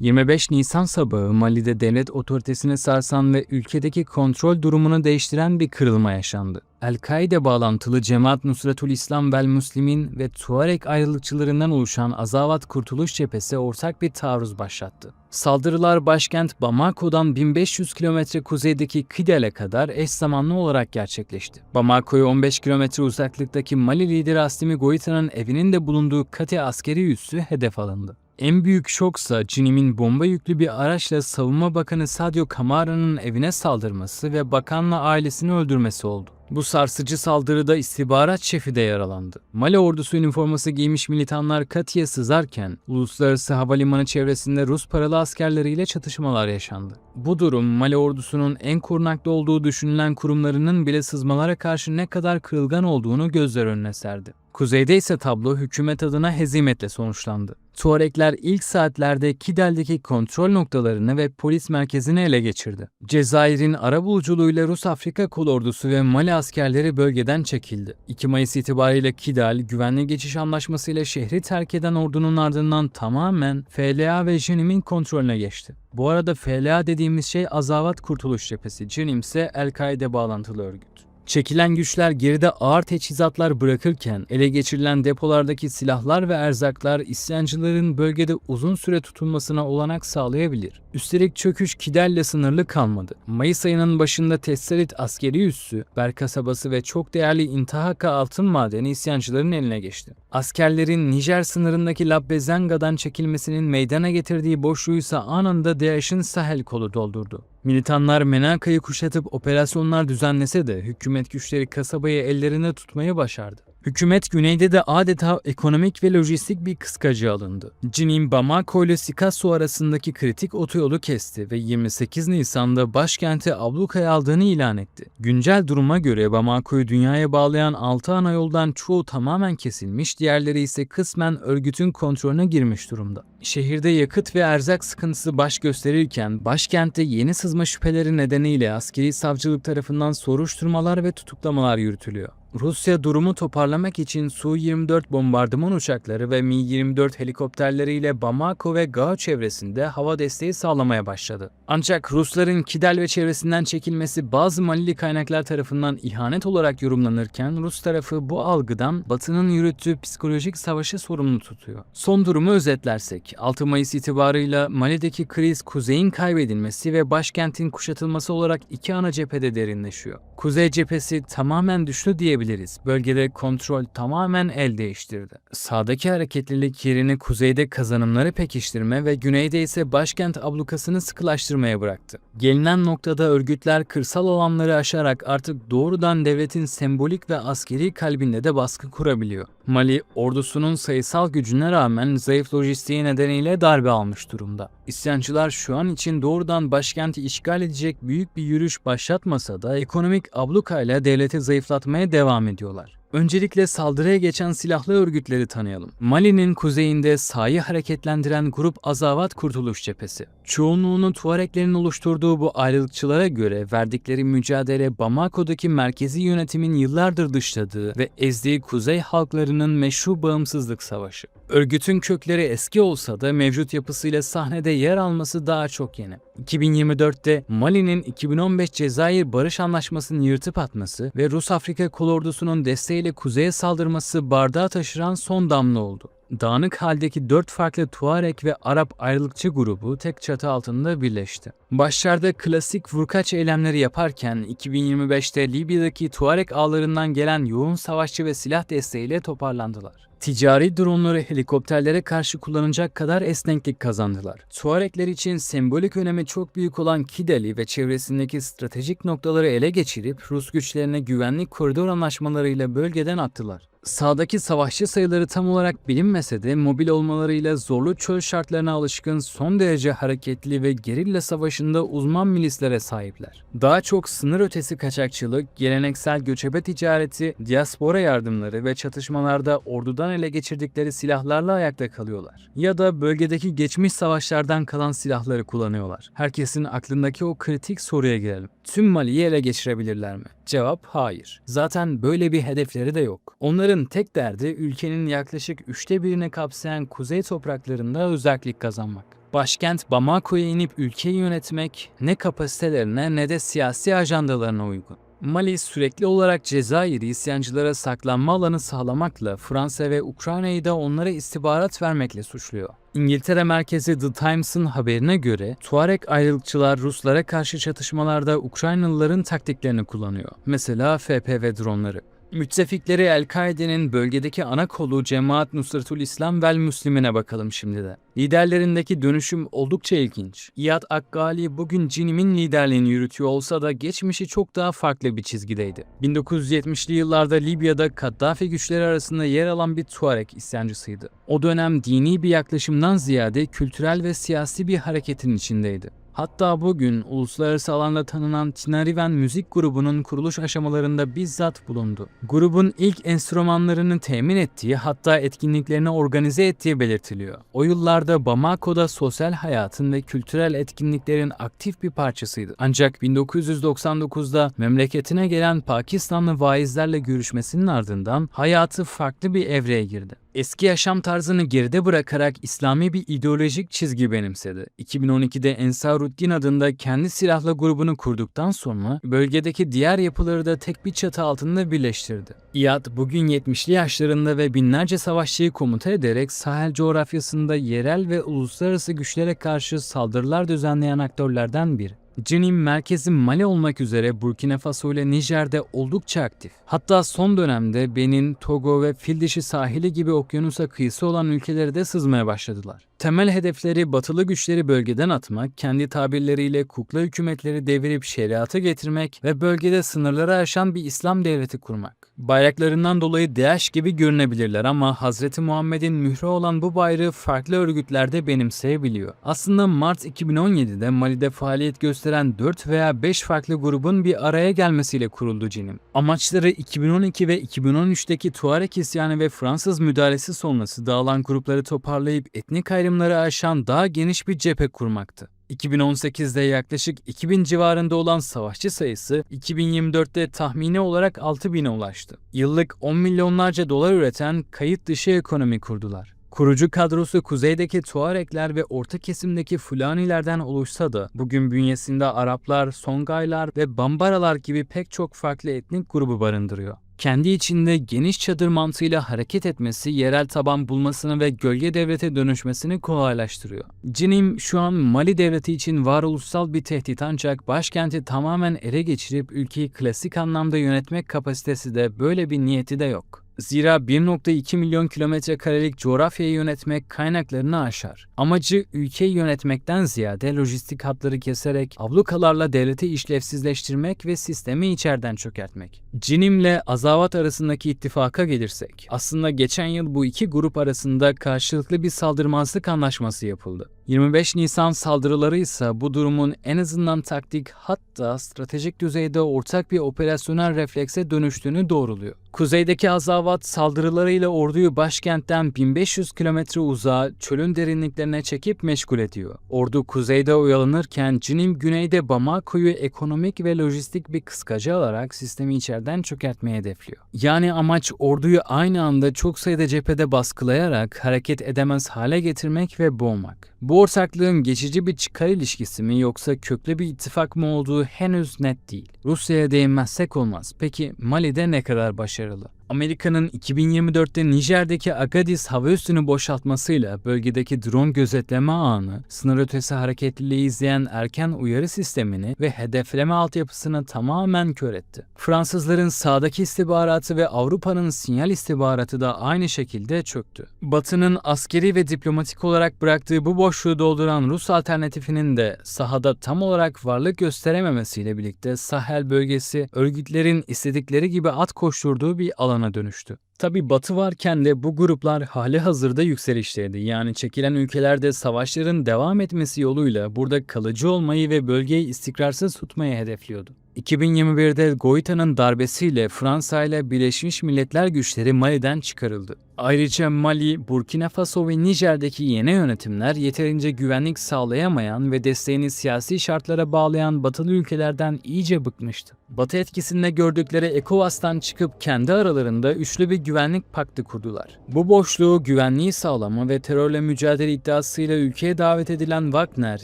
25 Nisan sabahı Mali'de devlet otoritesini sarsan ve ülkedeki kontrol durumunu değiştiren bir kırılma yaşandı. El-Kaide bağlantılı Cemaat Nusratul İslam vel Müslimin ve Tuareg ayrılıkçılarından oluşan Azavat Kurtuluş Cephesi ortak bir taarruz başlattı. Saldırılar başkent Bamako'dan 1500 kilometre kuzeydeki Kidel'e kadar eş zamanlı olarak gerçekleşti. Bamako'ya 15 kilometre uzaklıktaki Mali lideri Assimi Goïta'nın evinin de bulunduğu Kati askeri üssü hedef alındı. En büyük şoksa Cinim'in bomba yüklü bir araçla Savunma Bakanı Sadio Kamara'nın evine saldırması ve bakanla ailesini öldürmesi oldu. Bu sarsıcı saldırıda istihbarat şefi de yaralandı. Mali ordusu üniforması giymiş militanlar Kati'ye sızarken uluslararası havalimanı çevresinde Rus paralı askerleriyle çatışmalar yaşandı. Bu durum Mali ordusunun en korunaklı olduğu düşünülen kurumlarının bile sızmalara karşı ne kadar kırılgan olduğunu gözler önüne serdi. Kuzeyde ise tablo hükümet adına hezimetle sonuçlandı. Tuaregler ilk saatlerde Kidel'deki kontrol noktalarını ve polis merkezini ele geçirdi. Cezayir'in arabuluculuğuyla Rus-Afrika Kolordusu ve Mali askerleri bölgeden çekildi. 2 Mayıs itibariyle Kidal, güvenli geçiş anlaşmasıyla şehri terk eden ordunun ardından tamamen FLA ve Cinim'in kontrolüne geçti. Bu arada FLA dediğimiz şey Azavat Kurtuluş Cephesi, Cinim ise El-Kaide bağlantılı örgüt. Çekilen güçler geride ağır teçhizatlar bırakırken ele geçirilen depolardaki silahlar ve erzaklar isyancıların bölgede uzun süre tutunmasına olanak sağlayabilir. Üstelik çöküş Kidel'le sınırlı kalmadı. Mayıs ayının başında Tesserit askeri üssü, Ber kasabası ve çok değerli Intahaka altın madeni isyancıların eline geçti. Askerlerin Nijer sınırındaki Labbezanga'dan çekilmesinin meydana getirdiği boşluğuysa anında DAEŞ'in Sahel kolu doldurdu. Militanlar Menaka'yı kuşatıp operasyonlar düzenlese de hükümet güçleri kasabayı ellerinde tutmayı başardı. Hükümet güneyde de adeta ekonomik ve lojistik bir kıskacı alındı. Cinim, Bamako ile Sikasso arasındaki kritik otoyolu kesti ve 28 Nisan'da başkenti ablukaya aldığını ilan etti. Güncel duruma göre Bamako'yu dünyaya bağlayan 6 ana yoldan çoğu tamamen kesilmiş, diğerleri ise kısmen örgütün kontrolüne girmiş durumda. Şehirde yakıt ve erzak sıkıntısı baş gösterirken başkentte yeni sızma şüpheleri nedeniyle askeri savcılık tarafından soruşturmalar ve tutuklamalar yürütülüyor. Rusya durumu toparlamak için Su-24 bombardıman uçakları ve Mi-24 helikopterleriyle Bamako ve Gao çevresinde hava desteği sağlamaya başladı. Ancak Rusların Kidal ve çevresinden çekilmesi bazı Malili kaynaklar tarafından ihanet olarak yorumlanırken Rus tarafı bu algıdan Batı'nın yürüttüğü psikolojik savaşı sorumlu tutuyor. Son durumu özetlersek 6 Mayıs itibarıyla Mali'deki kriz kuzeyin kaybedilmesi ve başkentin kuşatılması olarak iki ana cephede derinleşiyor. Kuzey cephesi tamamen düştü diyebiliriz. Bölgede kontrol tamamen el değiştirdi. Sağdaki hareketlilik yerini kuzeyde kazanımları pekiştirme ve güneyde ise başkent ablukasını sıkılaştırmaya bıraktı. Gelinen noktada örgütler kırsal alanları aşarak artık doğrudan devletin sembolik ve askeri kalbinde de baskı kurabiliyor. Mali, ordusunun sayısal gücüne rağmen zayıf lojistiği nedeniyle darbe almış durumda. İsyancılar şu an için doğrudan başkenti işgal edecek büyük bir yürüyüş başlatmasa da ekonomik ablukayla devleti zayıflatmaya devam ediyorlar. Öncelikle saldırıya geçen silahlı örgütleri tanıyalım. Mali'nin kuzeyinde sahayı hareketlendiren grup Azavat Kurtuluş Cephesi. Çoğunluğunu Tuareglerin oluşturduğu bu ayrılıkçılara göre verdikleri mücadele Bamako'daki merkezi yönetimin yıllardır dışladığı ve ezdiği kuzey halklarının meşru bağımsızlık savaşı. Örgütün kökleri eski olsa da mevcut yapısıyla sahnede yer alması daha çok yeni. 2024'te Mali'nin 2015 Cezayir Barış Anlaşması'nı yırtıp atması ve Rus-Afrika Kolordusu'nun desteğiyle kuzeye saldırması bardağı taşıran son damla oldu. Dağınık haldeki 4 farklı Tuareg ve Arap ayrılıkçı grubu tek çatı altında birleşti. Başlarda klasik vurkaç eylemleri yaparken 2025'te Libya'daki Tuareg ağlarından gelen yoğun savaşçı ve silah desteğiyle toparlandılar. Ticari dronları helikopterlere karşı kullanacak kadar esneklik kazandılar. Tuaregler için sembolik önemi çok büyük olan Kidal'i ve çevresindeki stratejik noktaları ele geçirip Rus güçlerine güvenlik koridor anlaşmalarıyla bölgeden attılar. Sağdaki savaşçı sayıları tam olarak bilinmese de mobil olmalarıyla zorlu çöl şartlarına alışkın son derece hareketli ve gerilla savaşında uzman milislere sahipler. Daha çok sınır ötesi kaçakçılık, geleneksel göçebe ticareti, diaspora yardımları ve çatışmalarda ordudan ele geçirdikleri silahlarla ayakta kalıyorlar. Ya da bölgedeki geçmiş savaşlardan kalan silahları kullanıyorlar. Herkesin aklındaki o kritik soruya gelelim. Tüm Mali'yi ele geçirebilirler mi? Cevap hayır. Zaten böyle bir hedefleri de yok. Onların tek derdi ülkenin yaklaşık 1/3'ini kapsayan kuzey topraklarında özellik kazanmak. Başkent Bamako'ya inip ülkeyi yönetmek ne kapasitelerine ne de siyasi ajandalarına uygun. Mali sürekli olarak Cezayir'i isyancılara saklanma alanı sağlamakla Fransa ve Ukrayna'yı da onlara istihbarat vermekle suçluyor. İngiltere merkezi The Times'ın haberine göre Tuareg ayrılıkçılar Ruslara karşı çatışmalarda Ukraynalıların taktiklerini kullanıyor. Mesela FPV dronları. Müttefikleri El-Kaide'nin bölgedeki ana kolu Cemaat Nusratul İslam vel Müslimin'e bakalım şimdi de. Liderlerindeki dönüşüm oldukça ilginç. İyad Akgali bugün Cinim'in liderliğini yürütüyor olsa da geçmişi çok daha farklı bir çizgideydi. 1970'li yıllarda Libya'da Kaddafi güçleri arasında yer alan bir Tuareg isyancısıydı. O dönem dini bir yaklaşımdan ziyade kültürel ve siyasi bir hareketin içindeydi. Hatta bugün uluslararası alanda tanınan Tinariwen müzik grubunun kuruluş aşamalarında bizzat bulundu. Grubun ilk enstrümanlarını temin ettiği, hatta etkinliklerini organize ettiği belirtiliyor. O yıllarda Bamako'da sosyal hayatın ve kültürel etkinliklerin aktif bir parçasıydı. Ancak 1999'da memleketine gelen Pakistanlı vaizlerle görüşmesinin ardından hayatı farklı bir evreye girdi. Eski yaşam tarzını geride bırakarak İslami bir ideolojik çizgi benimsedi. 2012'de Ensaruddin adında kendi silahlı grubunu kurduktan sonra bölgedeki diğer yapıları da tek bir çatı altında birleştirdi. İyad bugün 70'li yaşlarında ve binlerce savaşçıyı komuta ederek Sahel coğrafyasında yerel ve uluslararası güçlere karşı saldırılar düzenleyen aktörlerden biri. Cinim merkezi Mali olmak üzere Burkina Faso ile Nijer'de oldukça aktif. Hatta son dönemde Benin, Togo ve Fildişi sahili gibi okyanusa kıyısı olan ülkelere de sızmaya başladılar. Temel hedefleri batılı güçleri bölgeden atmak, kendi tabirleriyle kukla hükümetleri devirip şeriatı getirmek ve bölgede sınırları aşan bir İslam devleti kurmak. Bayraklarından dolayı DAEŞ gibi görünebilirler ama Hz. Muhammed'in mührü olan bu bayrağı farklı örgütlerde benimseyebiliyor. Aslında Mart 2017'de Mali'de faaliyet gösteren 4 veya 5 farklı grubun bir araya gelmesiyle kuruldu Cinim. Amaçları 2012 ve 2013'teki Tuareg isyanı ve Fransız müdahalesi sonrası dağılan grupları toparlayıp etnik ayrımları aşan daha geniş bir cephe kurmaktı. 2018'de yaklaşık 2000 civarında olan savaşçı sayısı 2024'te tahmini olarak 6000'e ulaştı. Yıllık 10 milyonlarca dolar üreten kayıt dışı ekonomi kurdular. Kurucu kadrosu kuzeydeki Tuaregler ve orta kesimdeki Fulanilerden oluşsa da bugün bünyesinde Araplar, Songaylar ve Bambaralar gibi pek çok farklı etnik grubu barındırıyor. Kendi içinde geniş çadır mantığıyla hareket etmesi, yerel taban bulmasını ve gölge devlete dönüşmesini kolaylaştırıyor. Cinim şu an Mali devleti için varoluşsal bir tehdit ancak başkenti tamamen ele geçirip ülkeyi klasik anlamda yönetmek kapasitesi de böyle bir niyeti de yok. Zira 1,2 milyon kilometre karelik coğrafyayı yönetmek kaynaklarını aşar. Amacı ülkeyi yönetmekten ziyade lojistik hatları keserek ablukalarla devleti işlevsizleştirmek ve sistemi içeriden çökertmek. Cinim'le Azavat arasındaki ittifaka gelirsek, aslında geçen yıl bu iki grup arasında karşılıklı bir saldırmazlık anlaşması yapıldı. 25 Nisan saldırıları ise bu durumun en azından taktik hatta stratejik düzeyde ortak bir operasyonel reflekse dönüştüğünü doğruluyor. Kuzeydeki Azavat saldırılarıyla orduyu başkentten 1500 kilometre uzağa çölün derinliklerine çekip meşgul ediyor. Ordu kuzeyde oyalanırken Cinim güneyde Bamako'yu ekonomik ve lojistik bir kıskacı alarak sistemi içeriden çökertmeye hedefliyor. Yani amaç orduyu aynı anda çok sayıda cephede baskılayarak hareket edemez hale getirmek ve boğmak. Bu ortaklığın geçici bir çıkar ilişkisi mi yoksa köklü bir ittifak mı olduğu henüz net değil. Rusya'ya değinmezsek olmaz. Peki Mali'de ne kadar başarılı? Amerika'nın 2024'te Nijer'deki Agadis hava üssünü boşaltmasıyla bölgedeki drone gözetleme ağını, sınır ötesi hareketliliği izleyen erken uyarı sistemini ve hedefleme altyapısını tamamen kör etti. Fransızların sağdaki istihbaratı ve Avrupa'nın sinyal istihbaratı da aynı şekilde çöktü. Batı'nın askeri ve diplomatik olarak bıraktığı bu boşluğu dolduran Rus alternatifinin de sahada tam olarak varlık gösterememesiyle birlikte Sahel bölgesi örgütlerin istedikleri gibi at koşturduğu bir alana dönüştü. Tabi Batı varken de bu gruplar hali hazırda yükselişteydi. Yani çekilen ülkelerde savaşların devam etmesi yoluyla burada kalıcı olmayı ve bölgeyi istikrarsız tutmayı hedefliyordu. 2021'de Goita'nın darbesiyle Fransa ile Birleşmiş Milletler güçleri Mali'den çıkarıldı. Ayrıca Mali, Burkina Faso ve Nijer'deki yeni yönetimler yeterince güvenlik sağlayamayan ve desteğini siyasi şartlara bağlayan batılı ülkelerden iyice bıkmıştı. Batı etkisinde gördükleri ECOWAS'tan çıkıp kendi aralarında üçlü bir güvenlik paktı kurdular. Bu boşluğu güvenliği sağlama ve terörle mücadele iddiasıyla ülkeye davet edilen Wagner,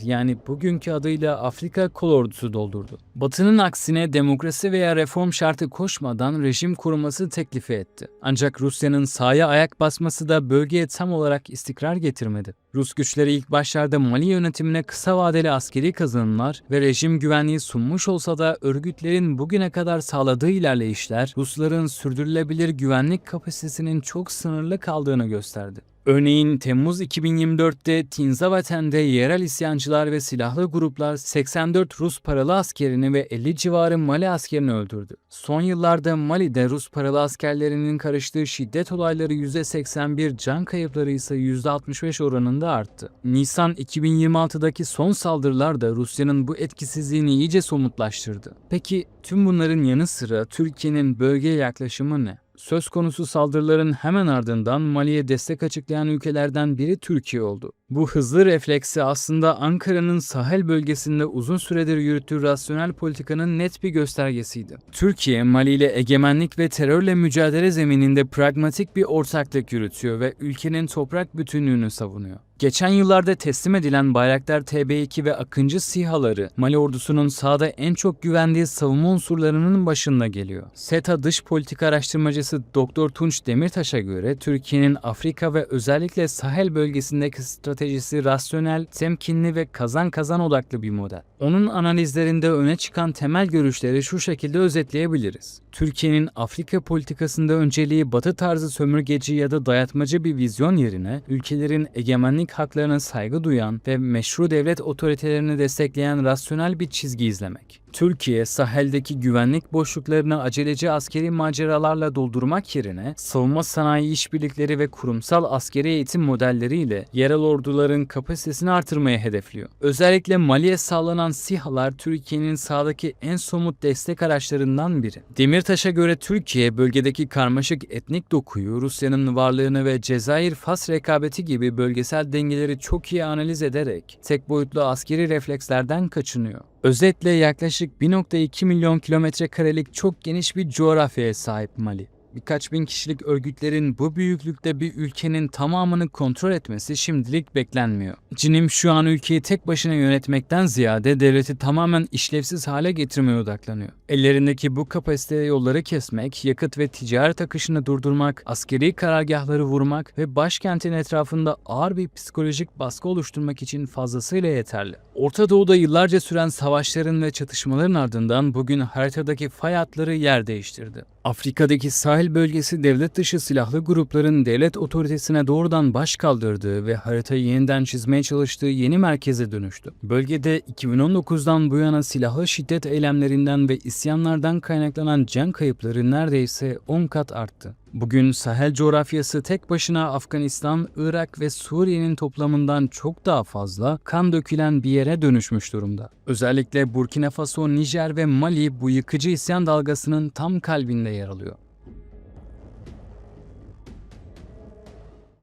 yani bugünkü adıyla Afrika Kolordusu doldurdu. Batı'nın aksine demokrasi veya reform şartı koşmadan rejim kurulması teklifi etti. Ancak Rusya'nın sahaya ayak basması da bölgeye tam olarak istikrar getirmedi. Rus güçleri ilk başlarda Mali yönetimine kısa vadeli askeri kazanımlar ve rejim güvenliği sunmuş olsa da örgütlerin bugüne kadar sağladığı ilerleyişler Rusların sürdürülebilir güvenlik kapasitesinin çok sınırlı kaldığını gösterdi. Örneğin Temmuz 2024'te Tinzavet'te yerel isyancılar ve silahlı gruplar 84 Rus paralı askerini ve 50 civarı Mali askerini öldürdü. Son yıllarda Mali'de Rus paralı askerlerinin karıştığı şiddet olayları %81, can kayıpları ise %65 oranında arttı. Nisan 2026'daki son saldırılar da Rusya'nın bu etkisizliğini iyice somutlaştırdı. Peki tüm bunların yanı sıra Türkiye'nin bölgeye yaklaşımı ne? Söz konusu saldırıların hemen ardından Mali'ye destek açıklayan ülkelerden biri Türkiye oldu. Bu hızlı refleksi aslında Ankara'nın Sahel bölgesinde uzun süredir yürüttüğü rasyonel politikanın net bir göstergesiydi. Türkiye, Mali ile egemenlik ve terörle mücadele zemininde pragmatik bir ortaklık yürütüyor ve ülkenin toprak bütünlüğünü savunuyor. Geçen yıllarda teslim edilen Bayraktar TB2 ve Akıncı SİHA'ları Mali ordusunun sahada en çok güvendiği savunma unsurlarının başında geliyor. SETA dış politika araştırmacısı Dr. Tunç Demirtaş'a göre Türkiye'nin Afrika ve özellikle Sahel bölgesindeki stratejisi rasyonel, temkinli ve kazan kazan odaklı bir model. Onun analizlerinde öne çıkan temel görüşleri şu şekilde özetleyebiliriz. Türkiye'nin Afrika politikasında önceliği Batı tarzı sömürgeci ya da dayatmacı bir vizyon yerine ülkelerin egemenlik haklarına saygı duyan ve meşru devlet otoritelerini destekleyen rasyonel bir çizgi izlemek. Türkiye, Sahel'deki güvenlik boşluklarını aceleci askeri maceralarla doldurmak yerine savunma sanayi işbirlikleri ve kurumsal askeri eğitim modelleriyle yerel orduların kapasitesini artırmayı hedefliyor. Özellikle Mali'ye sağlanan SİHA'lar Türkiye'nin sahadaki en somut destek araçlarından biri. Demirtaş'a göre Türkiye, bölgedeki karmaşık etnik dokuyu, Rusya'nın varlığını ve Cezayir-Fas rekabeti gibi bölgesel dengeleri çok iyi analiz ederek tek boyutlu askeri reflekslerden kaçınıyor. Özetle yaklaşık 1,2 milyon kilometre karelik çok geniş bir coğrafyaya sahip Mali. Birkaç bin kişilik örgütlerin bu büyüklükte bir ülkenin tamamını kontrol etmesi şimdilik beklenmiyor. Cinim şu an ülkeyi tek başına yönetmekten ziyade devleti tamamen işlevsiz hale getirmeye odaklanıyor. Ellerindeki bu kapasiteye yolları kesmek, yakıt ve ticaret akışını durdurmak, askeri karargahları vurmak ve başkentin etrafında ağır bir psikolojik baskı oluşturmak için fazlasıyla yeterli. Orta Doğu'da yıllarca süren savaşların ve çatışmaların ardından bugün haritadaki fay hatları yer değiştirdi. Afrika'daki sahil bölgesi devlet dışı silahlı grupların devlet otoritesine doğrudan baş kaldırdığı ve haritayı yeniden çizmeye çalıştığı yeni merkeze dönüştü. Bölgede 2019'dan bu yana silahlı şiddet eylemlerinden ve isyanlardan kaynaklanan can kayıpları neredeyse 10 kat arttı. Bugün Sahel coğrafyası tek başına Afganistan, Irak ve Suriye'nin toplamından çok daha fazla kan dökülen bir yere dönüşmüş durumda. Özellikle Burkina Faso, Nijer ve Mali bu yıkıcı isyan dalgasının tam kalbinde yer alıyor.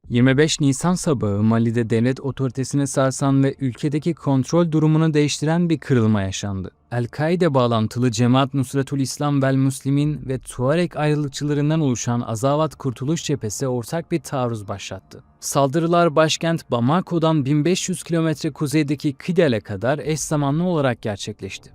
25 Nisan sabahı Mali'de devlet otoritesini sarsan ve ülkedeki kontrol durumunu değiştiren bir kırılma yaşandı. El-Kaide bağlantılı Cemaat Nusratul İslam vel Müslimin ve Tuareg ayrılıkçılarından oluşan Azavat Kurtuluş Cephesi ortak bir taarruz başlattı. Saldırılar başkent Bamako'dan 1500 kilometre kuzeydeki Kidel'e kadar eş zamanlı olarak gerçekleşti.